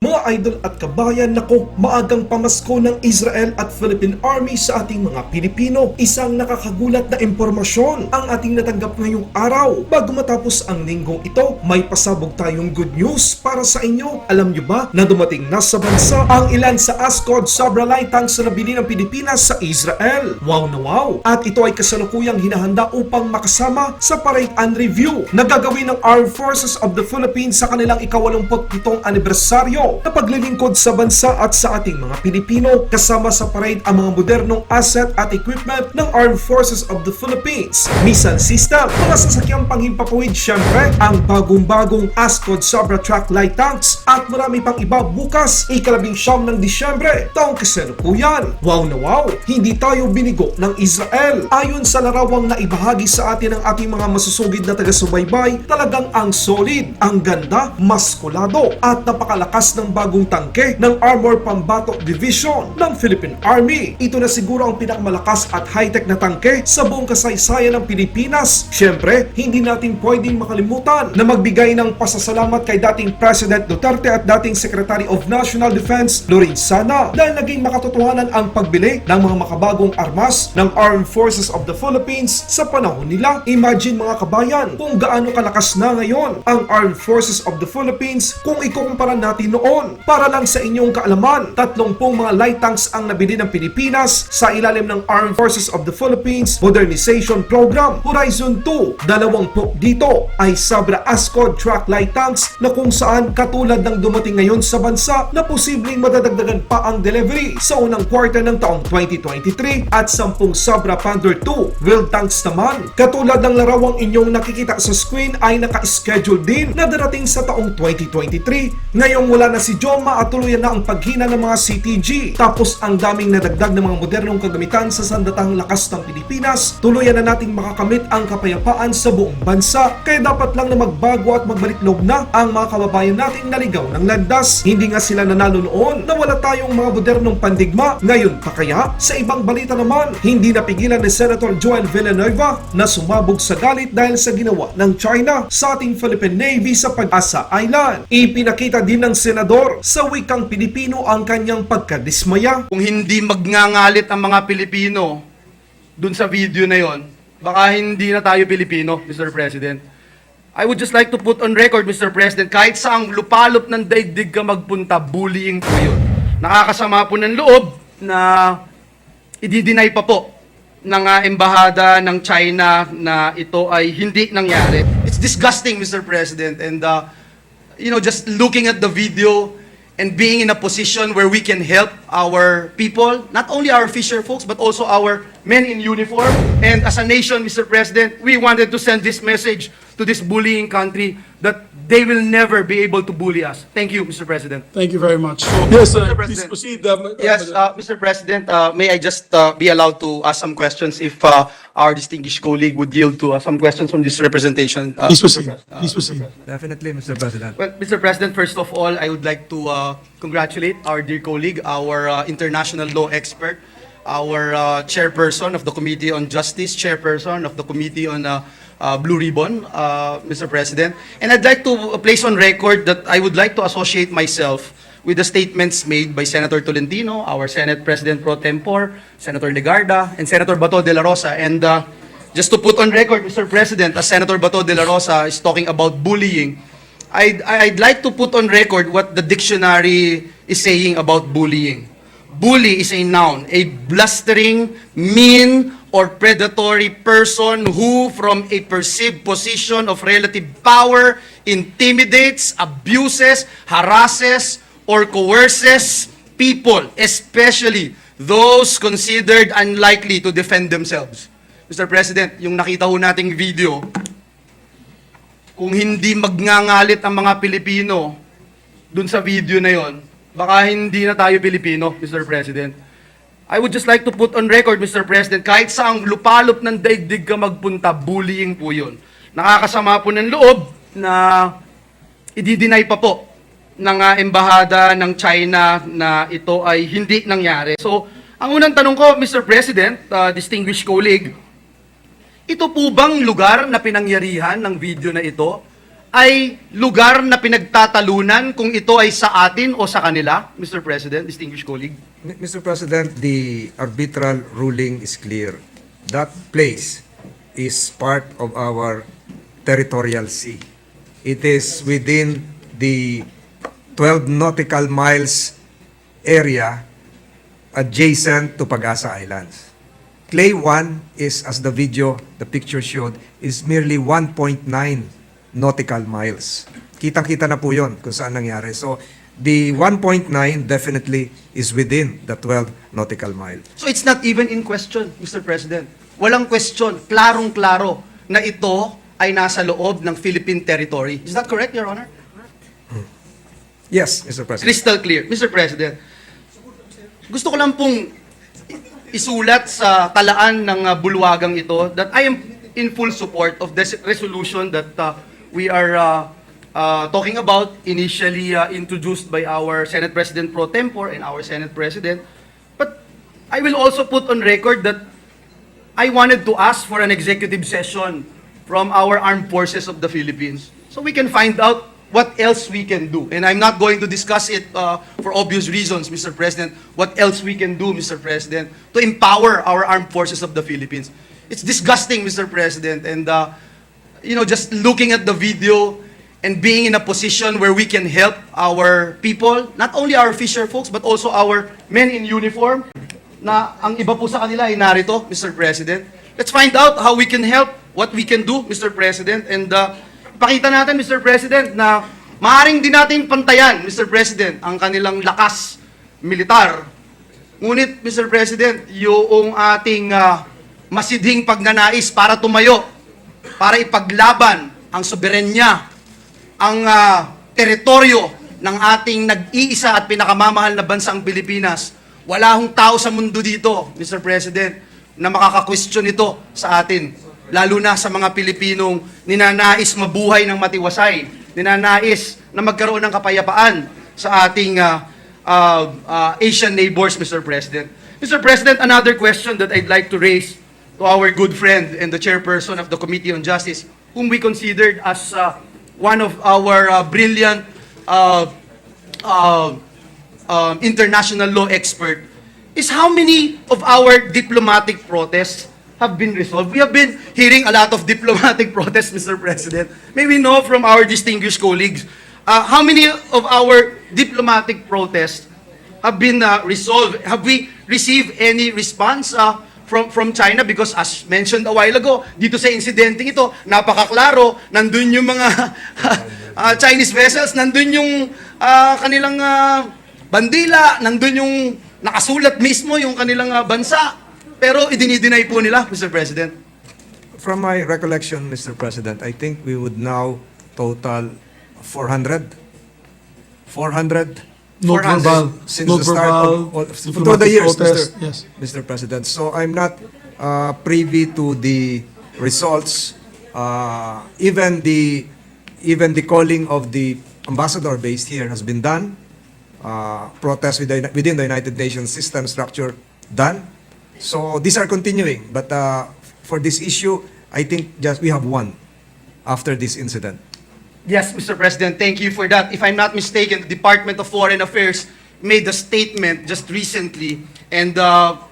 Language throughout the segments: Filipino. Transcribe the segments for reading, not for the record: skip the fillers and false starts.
Mga idol at kabayan, nako, maagang pamasko ng Israel at Philippine Army sa ating mga Pilipino. Isang nakakagulat na impormasyon ang ating natanggap ngayong araw. Bago matapos ang linggong ito, may pasabog tayong good news para sa inyo. Alam nyo ba na dumating na sa bansa ang ilan sa ASCOD Sabra light tanks na nabili ng Pilipinas sa Israel? Wow na wow! At ito ay kasalukuyang hinahanda upang makasama sa parade and review na gagawin ng Armed Forces of the Philippines sa kanilang ika-87 anibersaryo na paglilingkod sa bansa at sa ating mga Pilipino. Kasama sa parade ang mga modernong asset at equipment ng Armed Forces of the Philippines, missile system, mga sasakyang panghimpapawid, syempre, ang bagong-bagong ASCOD Sabra Track Light Tanks at marami pang iba bukas, ika-19 ng Disyembre, taong kasalukuyan. Wow na wow! Hindi tayo binigo ng Israel. Ayon sa larawang na ibahagi sa atin ng ating mga masusugid na taga-subaybay, talagang ang solid, ang ganda, maskulado at napakalakas ng Bagong Tangke ng Armor Pambatok Division ng Philippine Army. Ito na siguro ang pinakamalakas at high-tech na tangke sa buong kasaysayan ng Pilipinas. Siyempre, hindi natin pwedeng makalimutan na magbigay ng pasasalamat kay dating President Duterte at dating Secretary of National Defense Lorenzana dahil naging makatotohanan ang pagbili ng mga makabagong armas ng Armed Forces of the Philippines sa panahon nila. Imagine mga kabayan kung gaano kalakas na ngayon ang Armed Forces of the Philippines kung ikukumpara natin noon. Para lang sa inyong kaalaman, 30 mga light tanks ang nabili ng Pilipinas sa ilalim ng Armed Forces of the Philippines Modernization Program Horizon 2. 20 dito ay Sabra ASCOD Track Light Tanks na kung saan katulad ng dumating ngayon sa bansa na posibleng madadagdagan pa ang delivery sa unang quarter ng taong 2023 at 10 Sabra Panther 2 wheeled tanks naman. Katulad ng larawang inyong nakikita sa screen ay naka-schedule din na darating sa taong 2023. Ngayong wala na si Joma at tuluyan na ang paghina ng mga CTG. Tapos ang daming nadagdag ng mga modernong kagamitan sa sandatang lakas ng Pilipinas. Tuluyan na nating makakamit ang kapayapaan sa buong bansa. Kaya dapat lang na magbago at magbalik loob na ang mga kababayan nating naligaw ng landas. Hindi nga sila nanalo noon na wala tayong mga modernong pandigma. Ngayon pa kaya? Sa ibang balita naman, hindi napigilan ni Senator Joel Villanueva na sumabog sa galit dahil sa ginawa ng China sa ating Philippine Navy sa Pag-Asa Island. Ipinakita din ng senador sa wikang Pilipino ang kanyang pagkadismaya. Kung hindi magngangalit ang mga Pilipino dun sa video na yon, baka hindi na tayo Pilipino, Mr. President. I would just like to put on record, Mr. President, kahit saang lupalop ng daigdig ka magpunta, bullying po yun. Nakakasama po ng loob na i-deny pa po ng embahada ng China na ito ay hindi nangyari. It's disgusting, Mr. President, and just looking at the video and being in a position where we can help our people, not only our fisher folks, but also our men in uniform. And as a nation, Mr. President, we wanted to send this message to this bullying country that they will never be able to bully us. Thank you, Mr. President. Thank you very much. So, yes, Mr. please President. proceed. Yes, Mr. President, may I just be allowed to ask some questions if our distinguished colleague would yield to some questions from this representation? Please proceed. Please proceed. Definitely, Mr. President. Well, Mr. President, first of all, I would like to congratulate our dear colleague, our international law expert, our chairperson of the Committee on Justice, chairperson of the Committee on Blue Ribbon, Mr. President. And I'd like to place on record that I would like to associate myself with the statements made by Senator Tolentino, our Senate President Pro Tempore, Senator Legarda, and Senator Bato de la Rosa. And just to put on record, Mr. President, as Senator Bato de la Rosa is talking about bullying, I'd like to put on record what the dictionary is saying about bullying. Bully is a noun, a blustering, mean, or predatory person who, from a perceived position of relative power, intimidates, abuses, harasses, or coerces people, especially those considered unlikely to defend themselves. Mr. President, yung nakita ho nating video, kung hindi magngangalit ang mga Pilipino dun sa video na yon, baka hindi na tayo Pilipino, Mr. President. I would just like to put on record, Mr. President, kahit saang lupalop ng daigdig ka magpunta, bullying po yun. Nakakasama po ng loob na i-deny pa po ng embahada ng China na ito ay hindi nangyari. So, ang unang tanong ko, Mr. President, distinguished colleague, ito po bang lugar na pinangyarihan ng video na ito ay lugar na pinagtatalunan kung ito ay sa atin o sa kanila, Mr. President, distinguished colleague? Mr. President, the arbitral ruling is clear. That place is part of our territorial sea. It is within the 12 nautical miles area adjacent to Pag-Asa Islands. Clay 1 is, as the picture showed, is merely 1.9 nautical miles. Kitang-kita na po yun kung saan nangyari. So, the 1.9 definitely is within the 12 nautical mile. So it's not even in question, Mr. President. Walang question, klarong-klaro na ito ay nasa loob ng Philippine territory. Is that correct, Your Honor? Yes, Mr. President. Crystal clear. Mr. President, gusto ko lang pong isulat sa talaan ng bulwagang ito that I am in full support of this resolution that we are talking about, initially introduced by our Senate President Pro Tempore and our Senate President. But I will also put on record that I wanted to ask for an executive session from our armed forces of the Philippines so we can find out what else we can do. And I'm not going to discuss it for obvious reasons, Mr. President, what else we can do, Mr. President, to empower our armed forces of the Philippines. It's disgusting, Mr. President, and just looking at the video and being in a position where we can help our people, not only our fisher folks, but also our men in uniform, na ang iba po sa kanila ay narito, Mr. President. Let's find out how we can help, what we can do, Mr. President, and pakita natin, Mr. President, na maaaring din natin pantayan, Mr. President, ang kanilang lakas militar. Ngunit, Mr. President, yung ating masidhing pagnanais para tumayo, para ipaglaban ang soberenya, ang teritoryo ng ating nag-iisa at pinakamamahal na bansang Pilipinas. Wala hong tao sa mundo dito, Mr. President, na makaka-question ito sa atin. Lalo na sa mga Pilipinong ninanais mabuhay ng matiwasay, ninanais na magkaroon ng kapayapaan sa ating Asian neighbors, Mr. President. Mr. President, another question that I'd like to raise to our good friend and the chairperson of the Committee on Justice, whom we considered as one of our brilliant international law expert, is how many of our diplomatic protests have been resolved? We have been hearing a lot of diplomatic protests, Mr. President. May we know from our distinguished colleagues, how many of our diplomatic protests have been resolved? Have we received any response from China? Because as mentioned a while ago, dito sa insidenteng ito, napakaklaro, nandun yung mga Chinese vessels, nandun yung kanilang bandila, nandun yung nakasulat mismo yung kanilang bansa. Pero idinideny po nila, Mr. President. From my recollection, Mr. President, I think we would now total 400. 400 No 400 verbal, since no the start verbal of through the diplomatic years, protest. Yes. Mr. President. So I'm not privy to the results. Even the calling of the ambassador based here has been done. Protests within the United Nations system structure done. So these are continuing. But for this issue, I think just we have one after this incident. Yes, Mr. President, thank you for that. If I'm not mistaken, the Department of Foreign Affairs made a statement just recently, and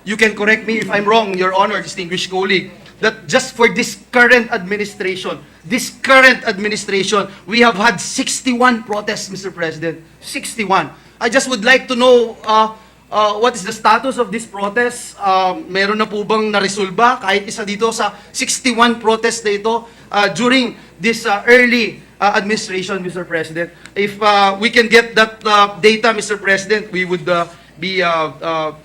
you can correct me if I'm wrong, Your Honor, distinguished colleague, that just for this current administration, we have had 61 protests, Mr. President. 61. I just would like to know what is the status of this protest? Meron na po bang naresolba kahit isa dito sa 61 protests na ito during this early administration, Mr. President? If we can get that data, Mr. President, we would be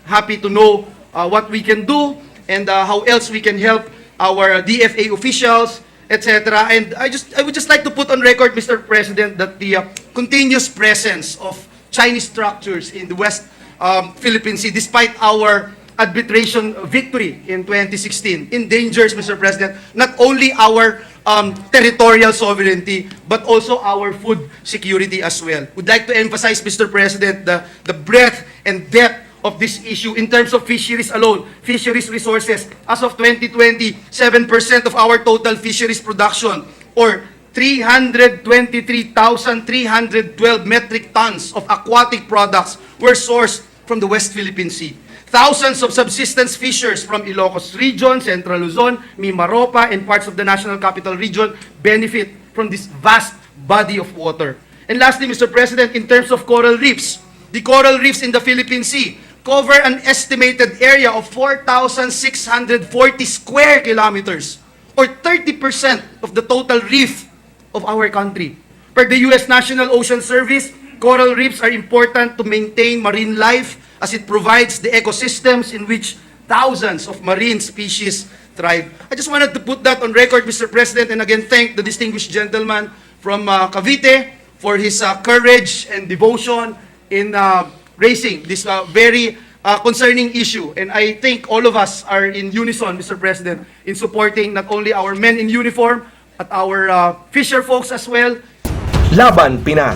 happy to know what we can do and how else we can help our DFA officials, etc. And I would just like to put on record, Mr. President, that the continuous presence of Chinese structures in the West Philippine Sea, despite our arbitration victory in 2016, endangers, Mr. President, not only our territorial sovereignty, but also our food security as well. Would like to emphasize, Mr. President, the breadth and depth of this issue in terms of fisheries alone, fisheries resources. As of 2020, 7% of our total fisheries production, or 323,312 metric tons of aquatic products were sourced from the West Philippine Sea. Thousands of subsistence fishers from Ilocos Region, Central Luzon, Mimaropa, and parts of the National Capital Region benefit from this vast body of water. And lastly, Mr. President, in terms of coral reefs, the coral reefs in the Philippine Sea cover an estimated area of 4,640 square kilometers, or 30% of the total reef of our country. Per the U.S. National Ocean Service, coral reefs are important to maintain marine life as it provides the ecosystems in which thousands of marine species thrive. I just wanted to put that on record, Mr. President, and again thank the distinguished gentleman from Cavite for his courage and devotion in raising this very concerning issue. And I think all of us are in unison, Mr. President, in supporting not only our men in uniform, but our fisher folks as well. Laban Pinas.